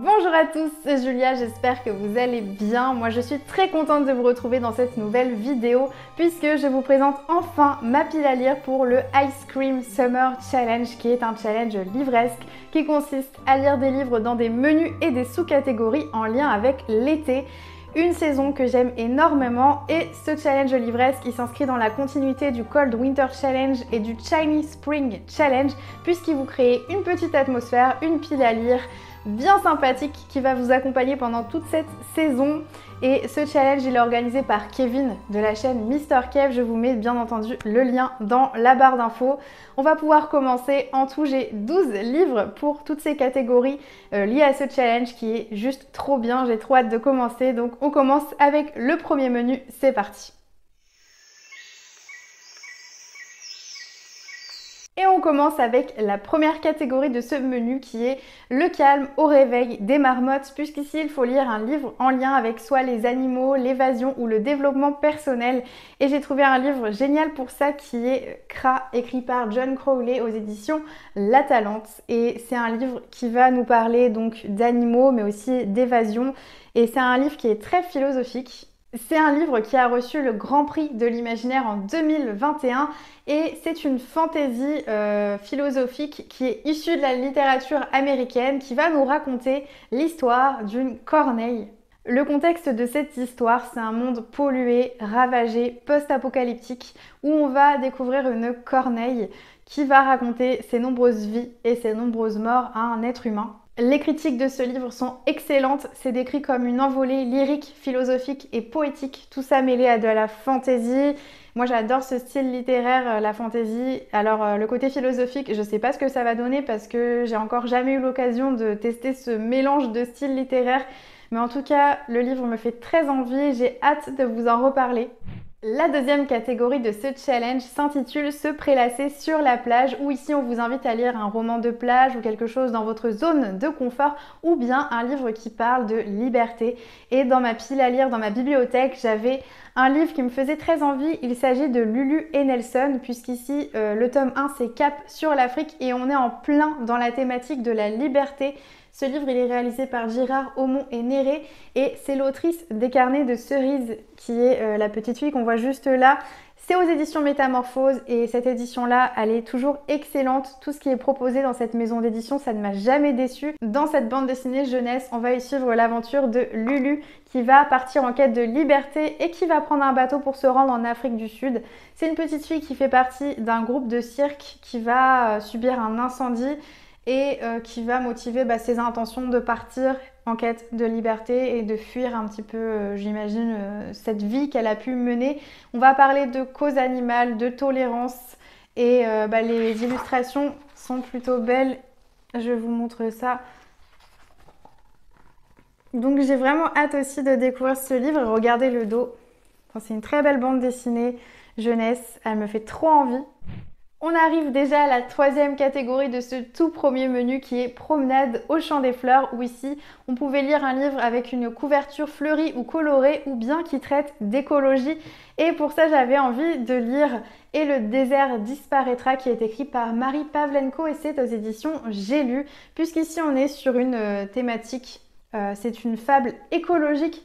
Bonjour à tous, c'est Julia, j'espère que vous allez bien. Moi je suis très contente de vous retrouver dans cette nouvelle vidéo puisque je vous présente enfin ma pile à lire pour le Ice Cream Summer Challenge qui est un challenge livresque qui consiste à lire des livres dans des menus et des sous-catégories en lien avec l'été. Une saison que j'aime énormément et ce challenge livresque il s'inscrit dans la continuité du Cold Winter Challenge et du Chinese Spring Challenge puisqu'il vous crée une petite atmosphère, une pile à lire bien sympathique qui va vous accompagner pendant toute cette saison. Et ce challenge il est organisé par Kevin de la chaîne Mister Kev. Je vous mets bien entendu le lien dans la barre d'infos. On va pouvoir commencer. En tout j'ai 12 livres pour toutes ces catégories liées à ce challenge qui est juste trop bien. J'ai trop hâte de commencer. Donc on commence avec le premier menu. C'est parti. Et on commence avec la première catégorie de ce menu qui est le calme au réveil des marmottes, puisqu'ici il faut lire un livre en lien avec soit les animaux, l'évasion ou le développement personnel. Et j'ai trouvé un livre génial pour ça qui est Kra, écrit par John Crowley aux éditions La Talente. Et c'est un livre qui va nous parler donc d'animaux mais aussi d'évasion. Et c'est un livre qui est très philosophique. C'est un livre qui a reçu le Grand Prix de l'imaginaire en 2021 et c'est une fantaisie philosophique qui est issue de la littérature américaine qui va nous raconter l'histoire d'une corneille. Le contexte de cette histoire, c'est un monde pollué, ravagé, post-apocalyptique où on va découvrir une corneille qui va raconter ses nombreuses vies et ses nombreuses morts à un être humain. Les critiques de ce livre sont excellentes, c'est décrit comme une envolée lyrique, philosophique et poétique, tout ça mêlé à de la fantaisie. Moi j'adore ce style littéraire, la fantaisie. Alors le côté philosophique, je sais pas ce que ça va donner parce que j'ai encore jamais eu l'occasion de tester ce mélange de styles littéraires. Mais en tout cas, le livre me fait très envie, j'ai hâte de vous en reparler. La deuxième catégorie de ce challenge s'intitule Se prélasser sur la plage, où ici on vous invite à lire un roman de plage ou quelque chose dans votre zone de confort ou bien un livre qui parle de liberté. Et dans ma pile à lire, dans ma bibliothèque, j'avais un livre qui me faisait très envie. Il s'agit de Lulu et Nelson, puisqu'ici le tome 1 c'est Cap sur l'Afrique et on est en plein dans la thématique de la liberté. Ce livre il est réalisé par Girard Aumont et Néré et c'est l'autrice des carnets de Cerise qui est la petite fille qu'on voit juste là. C'est aux éditions Métamorphose et cette édition-là, elle est toujours excellente. Tout ce qui est proposé dans cette maison d'édition, ça ne m'a jamais déçue. Dans cette bande dessinée jeunesse, on va y suivre l'aventure de Lulu qui va partir en quête de liberté et qui va prendre un bateau pour se rendre en Afrique du Sud. C'est une petite fille qui fait partie d'un groupe de cirque qui va subir un incendie et qui va motiver ses intentions de partir en quête de liberté et de fuir un petit peu, j'imagine, cette vie qu'elle a pu mener. On va parler de cause animale, de tolérance et les illustrations sont plutôt belles. Je vous montre ça. Donc j'ai vraiment hâte aussi de découvrir ce livre. Regardez le dos. Enfin, c'est une très belle bande dessinée jeunesse. Elle me fait trop envie. On arrive déjà à la troisième catégorie de ce tout premier menu qui est Promenade au champ des fleurs, où ici on pouvait lire un livre avec une couverture fleurie ou colorée ou bien qui traite d'écologie. Et pour ça j'avais envie de lire Et le désert disparaîtra qui est écrit par Marie Pavlenko et c'est aux éditions J'ai lu, puisqu'ici on est sur une thématique, c'est une fable écologique.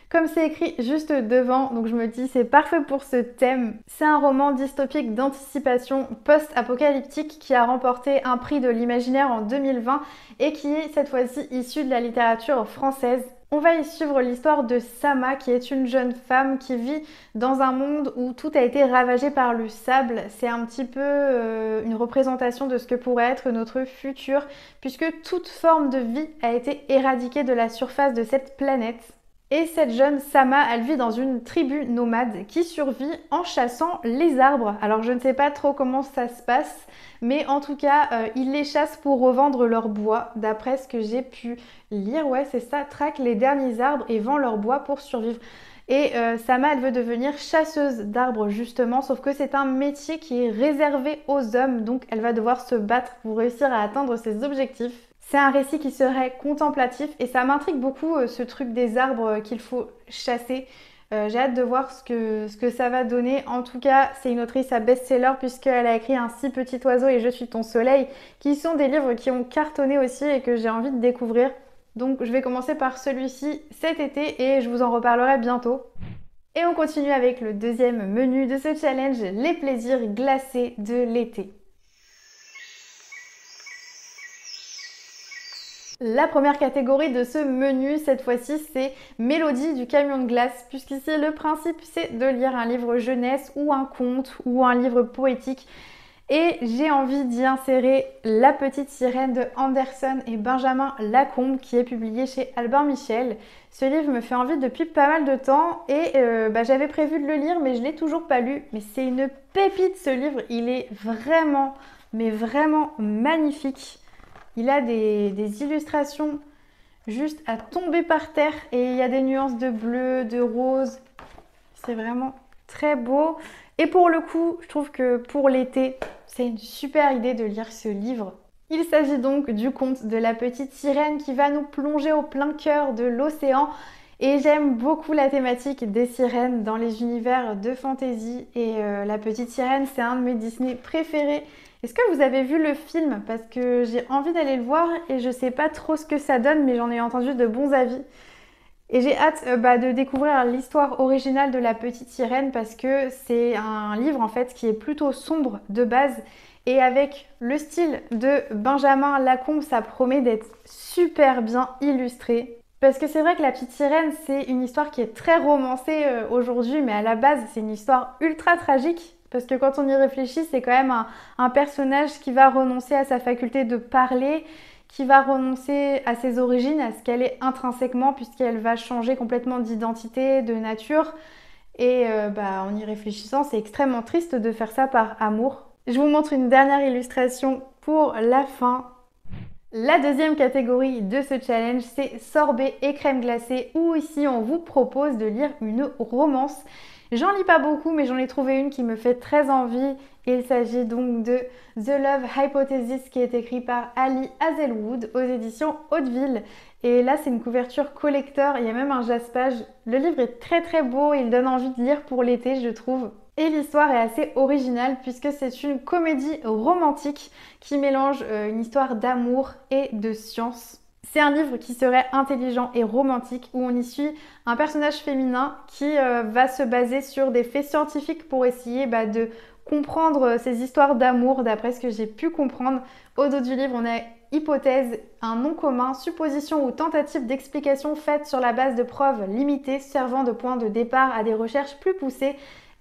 Comme c'est écrit juste devant, donc je me dis c'est parfait pour ce thème. C'est un roman dystopique d'anticipation post-apocalyptique qui a remporté un prix de l'imaginaire en 2020 et qui est cette fois-ci issu de la littérature française. On va y suivre l'histoire de Sama qui est une jeune femme qui vit dans un monde où tout a été ravagé par le sable. C'est un petit peu une représentation de ce que pourrait être notre futur puisque toute forme de vie a été éradiquée de la surface de cette planète. Et cette jeune Sama, elle vit dans une tribu nomade qui survit en chassant les arbres. Alors je ne sais pas trop comment ça se passe, mais en tout cas, ils les chassent pour revendre leur bois. D'après ce que j'ai pu lire, ouais c'est ça, traque les derniers arbres et vend leur bois pour survivre. Et Sama, elle veut devenir chasseuse d'arbres justement, sauf que c'est un métier qui est réservé aux hommes, donc elle va devoir se battre pour réussir à atteindre ses objectifs. C'est un récit qui serait contemplatif et ça m'intrigue beaucoup ce truc des arbres qu'il faut chasser. J'ai hâte de voir ce que ça va donner. En tout cas, c'est une autrice à best-seller puisqu'elle a écrit Un si petit oiseau et Je suis ton soleil, qui sont des livres qui ont cartonné aussi et que j'ai envie de découvrir. Donc je vais commencer par celui-ci cet été et je vous en reparlerai bientôt. Et on continue avec le deuxième menu de ce challenge, les plaisirs glacés de l'été. La première catégorie de ce menu, cette fois-ci, c'est Mélodie du camion de glace, puisqu'ici le principe c'est de lire un livre jeunesse ou un conte ou un livre poétique. Et j'ai envie d'y insérer La Petite Sirène de Anderson et Benjamin Lacombe qui est publié chez Albin Michel. Ce livre me fait envie depuis pas mal de temps et j'avais prévu de le lire mais je l'ai toujours pas lu. Mais c'est une pépite ce livre, il est vraiment, mais vraiment magnifique. Il a des illustrations juste à tomber par terre et il y a des nuances de bleu, de rose. C'est vraiment très beau. Et pour le coup, je trouve que pour l'été, c'est une super idée de lire ce livre. Il s'agit donc du conte de la petite sirène qui va nous plonger au plein cœur de l'océan. Et j'aime beaucoup la thématique des sirènes dans les univers de fantasy. Et la petite sirène, c'est un de mes Disney préférés. Est-ce que vous avez vu le film? Parce que j'ai envie d'aller le voir et je sais pas trop ce que ça donne, mais j'en ai entendu de bons avis. Et j'ai hâte de découvrir l'histoire originale de la petite sirène parce que c'est un livre en fait qui est plutôt sombre de base et avec le style de Benjamin Lacombe, ça promet d'être super bien illustré. Parce que c'est vrai que la petite sirène, c'est une histoire qui est très romancée aujourd'hui, mais à la base, c'est une histoire ultra tragique. Parce que quand on y réfléchit, c'est quand même un personnage qui va renoncer à sa faculté de parler, qui va renoncer à ses origines, à ce qu'elle est intrinsèquement, puisqu'elle va changer complètement d'identité, de nature. Et en y réfléchissant, c'est extrêmement triste de faire ça par amour. Je vous montre une dernière illustration pour la fin. La deuxième catégorie de ce challenge, c'est sorbet et crème glacée, où ici on vous propose de lire une romance. J'en lis pas beaucoup, mais j'en ai trouvé une qui me fait très envie. Il s'agit donc de The Love Hypothesis qui est écrit par Ali Hazelwood aux éditions Hauteville. Et là, c'est une couverture collector, il y a même un jaspage. Le livre est très très beau, il donne envie de lire pour l'été, je trouve. Et l'histoire est assez originale puisque c'est une comédie romantique qui mélange une histoire d'amour et de science. C'est un livre qui serait intelligent et romantique où on y suit un personnage féminin qui va se baser sur des faits scientifiques pour essayer de comprendre ces histoires d'amour d'après ce que j'ai pu comprendre. Au dos du livre, on a hypothèse, un nom commun, supposition ou tentative d'explication faite sur la base de preuves limitées servant de point de départ à des recherches plus poussées.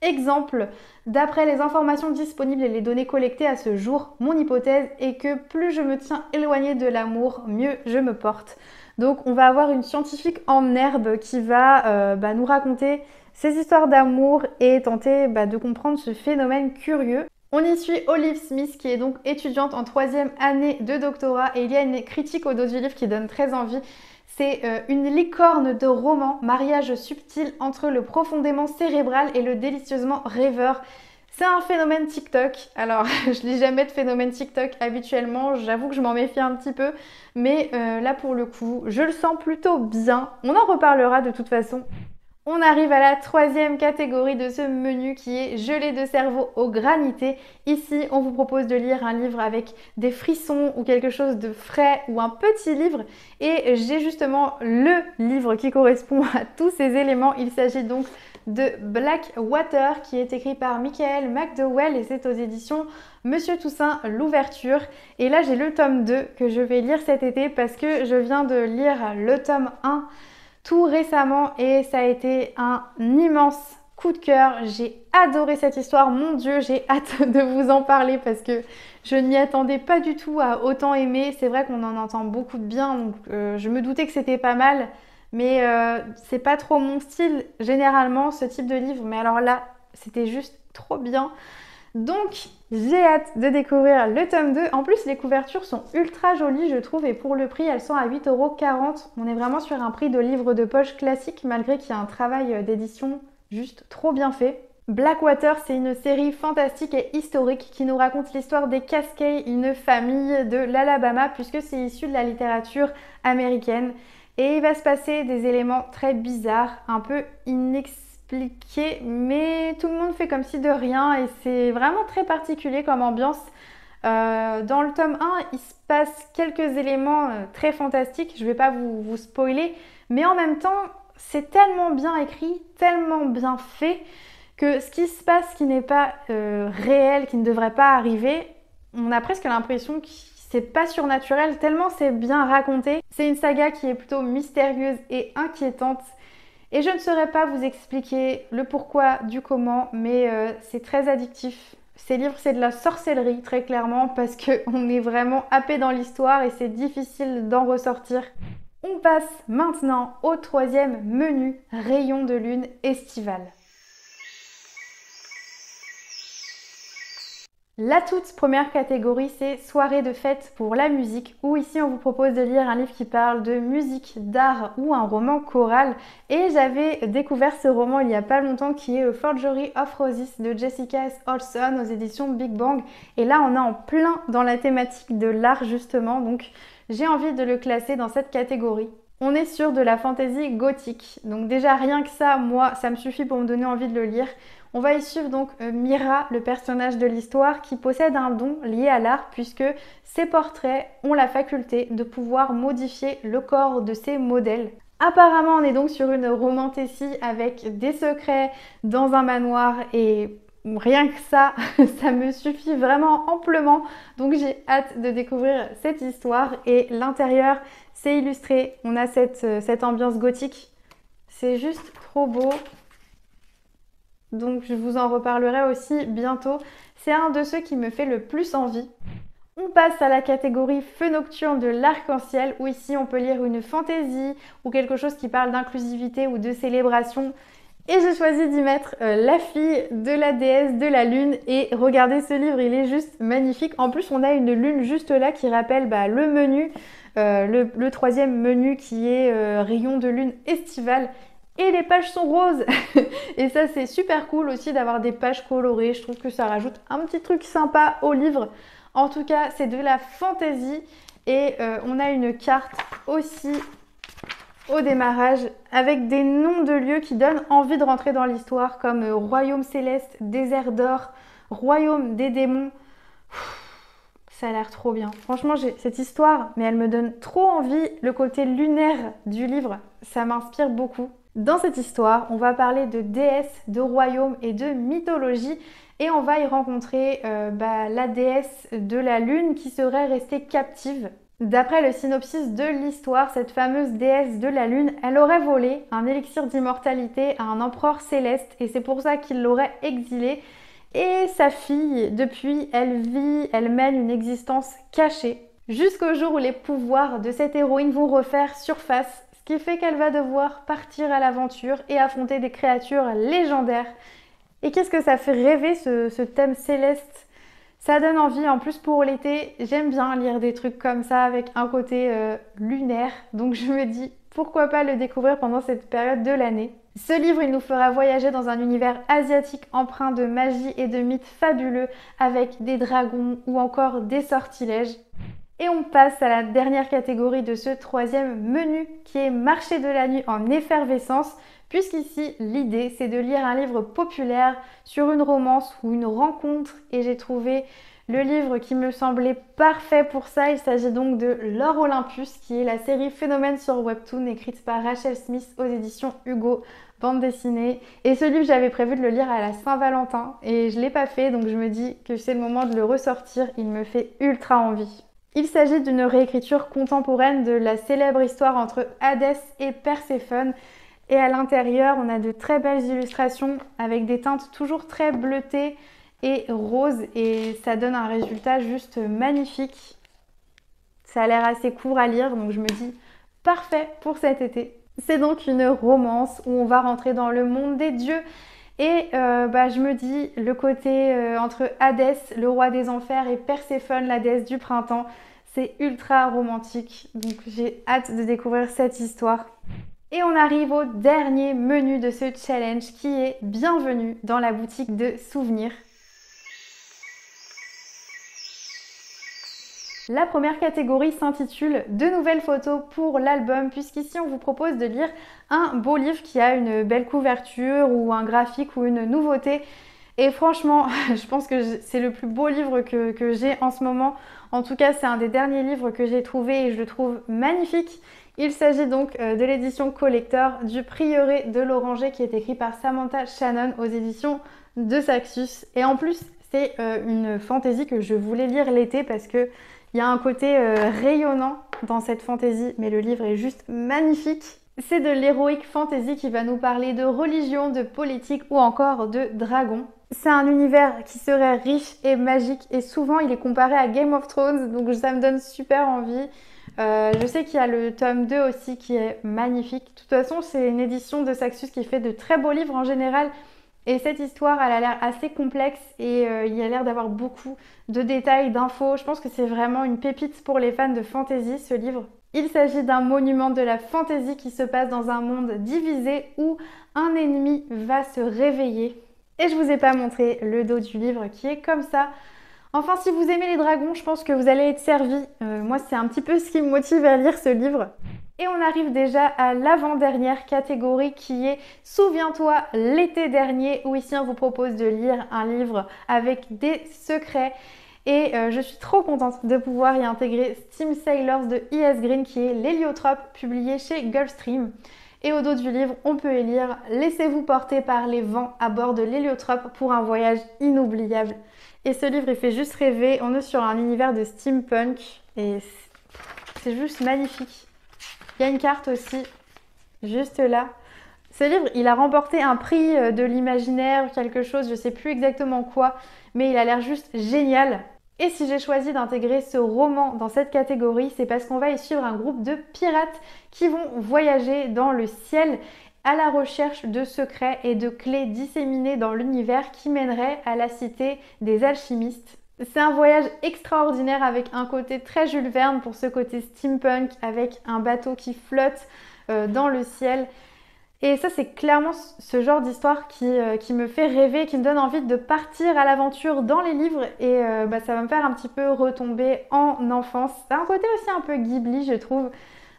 Exemple, d'après les informations disponibles et les données collectées à ce jour, mon hypothèse est que plus je me tiens éloignée de l'amour, mieux je me porte. Donc on va avoir une scientifique en herbe qui va nous raconter ces histoires d'amour et tenter de comprendre ce phénomène curieux. On y suit Olive Smith qui est donc étudiante en 3e année de doctorat et il y a une critique au dos du livre qui donne très envie. C'est une licorne de roman, mariage subtil entre le profondément cérébral et le délicieusement rêveur. C'est un phénomène TikTok. Alors, je lis jamais de phénomène TikTok habituellement, j'avoue que je m'en méfie un petit peu. Mais là, pour le coup, je le sens plutôt bien. On en reparlera de toute façon. On arrive à la troisième catégorie de ce menu qui est gelée de cerveau au granité. Ici, on vous propose de lire un livre avec des frissons ou quelque chose de frais ou un petit livre. Et j'ai justement le livre qui correspond à tous ces éléments. Il s'agit donc de Blackwater qui est écrit par Michael McDowell et c'est aux éditions Monsieur Toussaint l'ouverture. Et là, j'ai le tome 2 que je vais lire cet été parce que je viens de lire le tome 1 tout récemment et ça a été un immense coup de cœur. J'ai adoré cette histoire, mon Dieu, j'ai hâte de vous en parler parce que je ne m'y attendais pas du tout à autant aimer. C'est vrai qu'on en entend beaucoup de bien, donc je me doutais que c'était pas mal, mais c'est pas trop mon style généralement ce type de livre, mais alors là, c'était juste trop bien. Donc, j'ai hâte de découvrir le tome 2. En plus, les couvertures sont ultra jolies, je trouve, et pour le prix, elles sont à 8,40 €. On est vraiment sur un prix de livre de poche classique, malgré qu'il y a un travail d'édition juste trop bien fait. Blackwater, c'est une série fantastique et historique qui nous raconte l'histoire des Cascade, une famille de l'Alabama, puisque c'est issu de la littérature américaine. Et il va se passer des éléments très bizarres, un peu inexpliqués, mais tout le monde fait comme si de rien et c'est vraiment très particulier comme ambiance. Dans le tome 1, il se passe quelques éléments très fantastiques, je ne vais pas vous spoiler, mais en même temps, c'est tellement bien écrit, tellement bien fait, que ce qui se passe qui n'est pas réel, qui ne devrait pas arriver, on a presque l'impression que c'est pas surnaturel, tellement c'est bien raconté. C'est une saga qui est plutôt mystérieuse et inquiétante. Et je ne saurais pas vous expliquer le pourquoi du comment, mais c'est très addictif. Ces livres, c'est de la sorcellerie, très clairement, parce qu'on est vraiment happé dans l'histoire et c'est difficile d'en ressortir. On passe maintenant au troisième menu, rayon de lune estival. La toute première catégorie, c'est soirée de fête pour la musique, où ici on vous propose de lire un livre qui parle de musique, d'art ou un roman choral. Et j'avais découvert ce roman il y a pas longtemps qui est Forgery of Roses de Jessica S. Olson aux éditions Big Bang. Et là on est en plein dans la thématique de l'art justement, donc j'ai envie de le classer dans cette catégorie. On est sur de la fantaisie gothique, donc déjà rien que ça, moi, ça me suffit pour me donner envie de le lire. On va y suivre donc Mira, le personnage de l'histoire, qui possède un don lié à l'art puisque ses portraits ont la faculté de pouvoir modifier le corps de ses modèles. Apparemment, on est donc sur une romantécie avec des secrets dans un manoir et rien que ça, ça me suffit vraiment amplement. Donc j'ai hâte de découvrir cette histoire et l'intérieur, c'est illustré. On a cette ambiance gothique. C'est juste trop beau. Donc je vous en reparlerai aussi bientôt. C'est un de ceux qui me fait le plus envie. On passe à la catégorie feu nocturne de l'arc-en-ciel où ici on peut lire une fantaisie ou quelque chose qui parle d'inclusivité ou de célébration. Et j'ai choisi d'y mettre La fille de la déesse de la lune. Et regardez ce livre, il est juste magnifique. En plus, on a une lune juste là qui rappelle le menu, le troisième menu qui est rayon de lune estival. Et les pages sont roses. Et ça, c'est super cool aussi d'avoir des pages colorées. Je trouve que ça rajoute un petit truc sympa au livre. En tout cas, c'est de la fantaisie. Et on a une carte aussi au démarrage avec des noms de lieux qui donnent envie de rentrer dans l'histoire comme Royaume Céleste, Désert d'Or, Royaume des Démons. Ça a l'air trop bien. Franchement, j'ai cette histoire, mais elle me donne trop envie. Le côté lunaire du livre, ça m'inspire beaucoup. Dans cette histoire, on va parler de déesses, de royaumes et de mythologie. Et on va y rencontrer la déesse de la lune qui serait restée captive. D'après le synopsis de l'histoire, cette fameuse déesse de la lune, elle aurait volé un élixir d'immortalité à un empereur céleste et c'est pour ça qu'il l'aurait exilée. Et sa fille, depuis, elle mène une existence cachée. Jusqu'au jour où les pouvoirs de cette héroïne vont refaire surface, ce qui fait qu'elle va devoir partir à l'aventure et affronter des créatures légendaires. Et qu'est-ce que ça fait rêver ce thème céleste ? Ça donne envie, en plus pour l'été, j'aime bien lire des trucs comme ça avec un côté lunaire. Donc je me dis, pourquoi pas le découvrir pendant cette période de l'année. Ce livre, il nous fera voyager dans un univers asiatique empreint de magie et de mythes fabuleux avec des dragons ou encore des sortilèges. Et on passe à la dernière catégorie de ce troisième menu qui est marché de la nuit en effervescence. Puisqu'ici, l'idée, c'est de lire un livre populaire sur une romance ou une rencontre. Et j'ai trouvé le livre qui me semblait parfait pour ça. Il s'agit donc de L'Or Olympus, qui est la série Phénomène sur Webtoon, écrite par Rachel Smith aux éditions Hugo, bande dessinée. Et ce livre, j'avais prévu de le lire à la Saint-Valentin. Et je ne l'ai pas fait, donc je me dis que c'est le moment de le ressortir. Il me fait ultra envie. Il s'agit d'une réécriture contemporaine de la célèbre histoire entre Hadès et Perséphone. Et à l'intérieur, on a de très belles illustrations avec des teintes toujours très bleutées et roses. Et ça donne un résultat juste magnifique. Ça a l'air assez court à lire, donc je me dis parfait pour cet été. C'est donc une romance où on va rentrer dans le monde des dieux. Et je me dis, le côté entre Hadès, le roi des enfers, et Perséphone, la déesse du printemps, c'est ultra romantique. Donc j'ai hâte de découvrir cette histoire. Et on arrive au dernier menu de ce challenge qui est Bienvenue dans la boutique de souvenirs. La première catégorie s'intitule « De nouvelles photos pour l'album » puisqu'ici on vous propose de lire un beau livre qui a une belle couverture ou un graphique ou une nouveauté. Et franchement, je pense que c'est le plus beau livre que j'ai en ce moment. En tout cas, c'est un des derniers livres que j'ai trouvé et je le trouve magnifique. Il s'agit donc de l'édition collector du Prieuré de l'Oranger qui est écrit par Samantha Shannon aux éditions de Saxus. Et en plus, c'est une fantaisie que je voulais lire l'été parce qu'il y a un côté rayonnant dans cette fantaisie, mais le livre est juste magnifique. C'est de l'heroic fantasy qui va nous parler de religion, de politique ou encore de dragons. C'est un univers qui serait riche et magique et souvent il est comparé à Game of Thrones, donc ça me donne super envie. Je sais qu'il y a le tome 2 aussi qui est magnifique. De toute façon, c'est une édition de Saxus qui fait de très beaux livres en général. Et cette histoire, elle a l'air assez complexe et il y a l'air d'avoir beaucoup de détails, d'infos. Je pense que c'est vraiment une pépite pour les fans de fantasy, ce livre. Il s'agit d'un monument de la fantasy qui se passe dans un monde divisé où un ennemi va se réveiller. Et je vous ai pas montré le dos du livre qui est comme ça. Enfin, si vous aimez les dragons, je pense que vous allez être servi. Moi, c'est un petit peu ce qui me motive à lire ce livre. Et on arrive déjà à l'avant-dernière catégorie qui est « Souviens-toi l'été dernier » où ici on vous propose de lire un livre avec des secrets. Et je suis trop contente de pouvoir y intégrer Steam Sailors de E.S. Green qui est l'héliotrope publié chez Gulfstream. Et au dos du livre, on peut y lire « Laissez-vous porter par les vents à bord de l'héliotrope pour un voyage inoubliable ». Et ce livre, il fait juste rêver. On est sur un univers de steampunk et c'est juste magnifique. Il y a une carte aussi, juste là. Ce livre, il a remporté un prix de l'imaginaire, quelque chose, je sais plus exactement quoi, mais il a l'air juste génial. Et si j'ai choisi d'intégrer ce roman dans cette catégorie, c'est parce qu'on va y suivre un groupe de pirates qui vont voyager dans le ciel à la recherche de secrets et de clés disséminées dans l'univers qui mèneraient à la cité des alchimistes. C'est un voyage extraordinaire avec un côté très Jules Verne pour ce côté steampunk avec un bateau qui flotte dans le ciel. Et ça, c'est clairement ce genre d'histoire qui me fait rêver, qui me donne envie de partir à l'aventure dans les livres et ça va me faire un petit peu retomber en enfance. C'est un côté aussi un peu Ghibli, je trouve.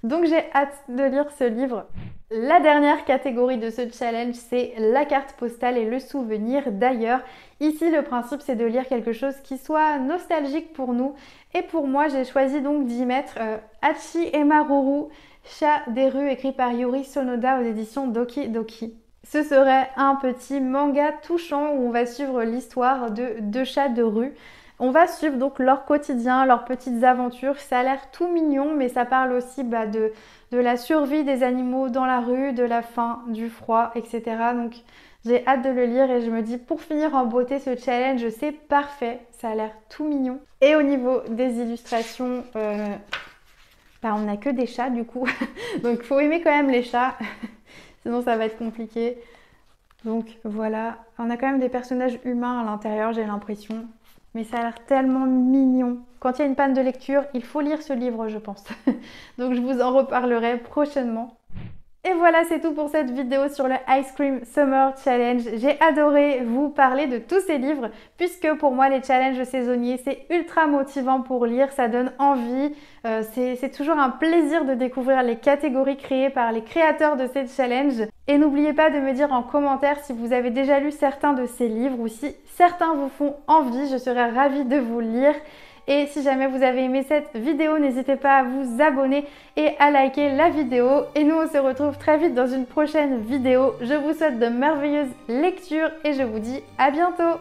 Donc j'ai hâte de lire ce livre. La dernière catégorie de ce challenge, c'est la carte postale et le souvenir d'ailleurs. Ici, le principe, c'est de lire quelque chose qui soit nostalgique pour nous. Et pour moi, j'ai choisi donc d'y mettre Hachi et Maruru, Chat des rues, écrit par Yuri Sonoda aux éditions Doki Doki. Ce serait un petit manga touchant où on va suivre l'histoire de deux chats de rue. On va suivre donc leur quotidien, leurs petites aventures. Ça a l'air tout mignon, mais ça parle aussi de la survie des animaux dans la rue, de la faim, du froid, etc. Donc j'ai hâte de le lire et je me dis pour finir en beauté ce challenge, c'est parfait. Ça a l'air tout mignon. Et au niveau des illustrations, on n'a que des chats du coup. Donc il faut aimer quand même les chats, sinon ça va être compliqué. Donc voilà, on a quand même des personnages humains à l'intérieur, j'ai l'impression. Mais ça a l'air tellement mignon. Quand il y a une panne de lecture, il faut lire ce livre, je pense. Donc je vous en reparlerai prochainement. Et voilà, c'est tout pour cette vidéo sur le Ice Cream Summer Challenge. J'ai adoré vous parler de tous ces livres puisque pour moi, les challenges saisonniers, c'est ultra motivant pour lire, ça donne envie. C'est toujours un plaisir de découvrir les catégories créées par les créateurs de ces challenges. Et n'oubliez pas de me dire en commentaire si vous avez déjà lu certains de ces livres ou si certains vous font envie. Je serais ravie de vous lire. Et si jamais vous avez aimé cette vidéo, n'hésitez pas à vous abonner et à liker la vidéo. Et nous, on se retrouve très vite dans une prochaine vidéo. Je vous souhaite de merveilleuses lectures et je vous dis à bientôt!